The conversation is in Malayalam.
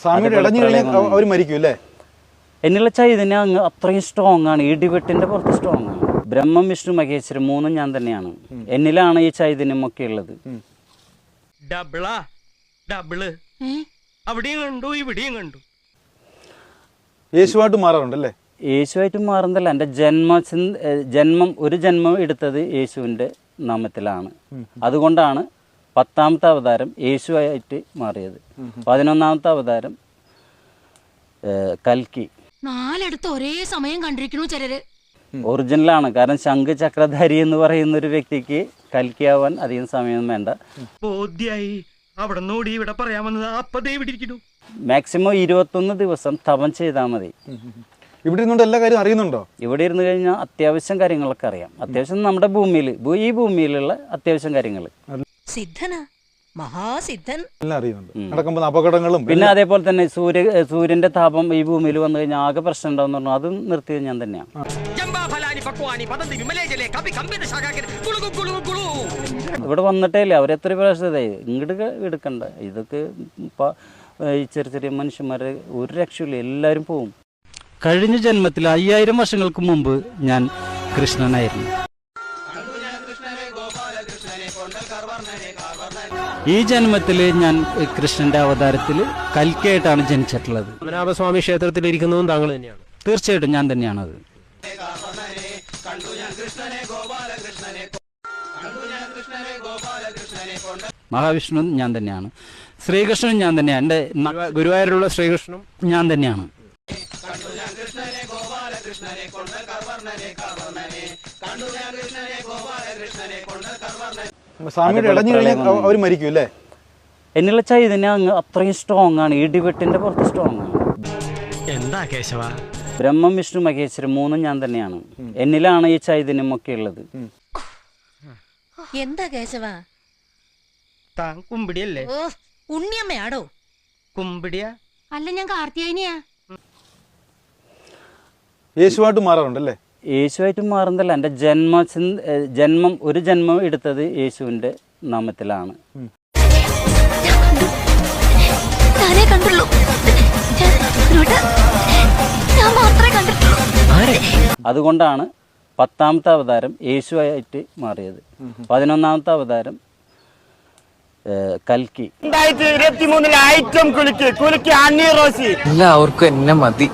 സ്വാമിയുടെ ഇടഞ്ഞു കഴിഞ്ഞാൽ അവർ മരിക്കും അല്ലേ? എന്നുള്ള ചൈതന്യം അങ്ങ് അത്രയും സ്ട്രോങ് ആണ്, ഇടിവെട്ടിന്റെ പുറത്ത് സ്ട്രോങ് ആണ്. ബ്രഹ്മം വിഷ്ണു മഹേശ്വരൻ മൂന്നും ഞാൻ തന്നെയാണ്. എന്നിലാണ് ഈ ചൈതന്യം ഒക്കെ ഉള്ളത്. യേശുവായിട്ട് മാറാറുണ്ടല്ലേ? യേശുവായിട്ട് മാറുന്നതല്ല, എൻ്റെ ജന്മം ഒരു ജന്മം എടുത്തത് യേശുവിൻ്റെ നാമത്തിലാണ്. അതുകൊണ്ടാണ് 10ാമത്തെ അവതാരം യേശുവായിട്ട് മാറിയത്. 11ാമത്തെ അവതാരം കൽക്കി. 4 ഒരേ സമയം കണ്ടിരിക്കണു ചിലര്. ഒറിജിനലാണ്. കാരണം ശംഖ് ചക്രധാരി എന്ന് പറയുന്ന ഒരു വ്യക്തിക്ക് കൽക്കിയാവാൻ അധികം സമയം വേണ്ട. മാക്സിമം 21 ദിവസം തപം ചെയ്താൽ മതി. ഇവിടെ ഇരുന്നുകൊണ്ട് എല്ലാ കാര്യം അറിയുന്നുണ്ടോ? ഇവിടെ ഇരുന്ന് കഴിഞ്ഞാൽ അത്യാവശ്യം കാര്യങ്ങളൊക്കെ അറിയാം. അത്യാവശ്യം നമ്മുടെ ഭൂമിയിൽ, ഈ ഭൂമിയിലുള്ള അത്യാവശ്യം കാര്യങ്ങൾ. സിദ്ധനാ, മഹാസിദ്ധൻ. എല്ലാം അറിയുന്നുണ്ട്. നടക്കുമ്പോൾ അപകടങ്ങളും. പിന്നെ അതേപോലെ തന്നെ സൂര്യന്റെ താപം ഈ ഭൂമിയിൽ വന്നു കഴിഞ്ഞാൽ ആകെ പ്രശ്നം ഉണ്ടാവും പറഞ്ഞു. അതും നിർത്തിയത് ഞാൻ തന്നെയാണ്. ഇവിടെ വന്നിട്ടേ ഇല്ല, അവരെത്ര പ്രാവശ്യതായി ഇങ്ങോട്ട് എടുക്കണ്ട. ഇതൊക്കെ ഈ ചെറിയ മനുഷ്യന്മാരെ ഒരു രക്ഷയില്ല, എല്ലാവരും പോവും. കഴിഞ്ഞ ജന്മത്തിൽ 5000 വർഷങ്ങൾക്ക് മുമ്പ് ഞാൻ കൃഷ്ണനായിരുന്നു. ഈ ജന്മത്തിൽ ഞാൻ കൃഷ്ണന്റെ അവതാരത്തിൽ കൽക്കിയായിട്ടാണ് ജനിച്ചിട്ടുള്ളത്. പത്മനാഭസ്വാമി ക്ഷേത്രത്തിൽ ഇരിക്കുന്നതും താങ്കൾ തന്നെയാണ്? തീർച്ചയായിട്ടും ഞാൻ തന്നെയാണത്. മഹാവിഷ്ണു ഞാൻ തന്നെയാണ്. ശ്രീകൃഷ്ണൻ ഞാൻ തന്നെയാണ്. എൻ്റെ ഗുരുവായൂരുള്ള ശ്രീകൃഷ്ണനും ഞാൻ തന്നെയാണ്. സ്വാമിയുടെ ഇടഞ്ഞു കഴിഞ്ഞാൽ അവർ മരിക്കും അല്ലേ? എന്നുള്ള ചൈതന്യം അങ്ങ് അത്രയും സ്ട്രോങ് ആണ്, ഇടിവെട്ടിന്റെ പുറത്ത് സ്ട്രോങ് ആണ്. എന്താ കേശവ? ബ്രഹ്മം വിഷ്ണു മഹേശ്വരൻ മൂന്നും ഞാൻ തന്നെയാണ്. എന്നിലാണ് ഈ ചൈതന്യം ഒക്കെ ഉള്ളത്. എന്താ കേശവ? കുമ്പിടിയല്ലേ? ഉണ്ണിയമ്മയാടോ? കുമ്പിടിയ അല്ല, ഞാൻ കാർത്തിയാനിയാ. യേശുവായിട്ട് മാറാറുണ്ടല്ലേ? യേശുവായിട്ട് മാറുന്നതല്ല, എൻ്റെ ജന്മം ഒരു ജന്മം എടുത്തത് യേശുവിൻ്റെ നാമത്തിലാണ്. അതുകൊണ്ടാണ് 10ാമത്തെ അവതാരം യേശുവായിട്ട് മാറിയത്. 11ാമത്തെ അവതാരം കൽക്കി. 2023 ഐറ്റം കുലുക്കി അണ്ണി റോസി. എല്ലാവർക്കും എന്നെ മതി.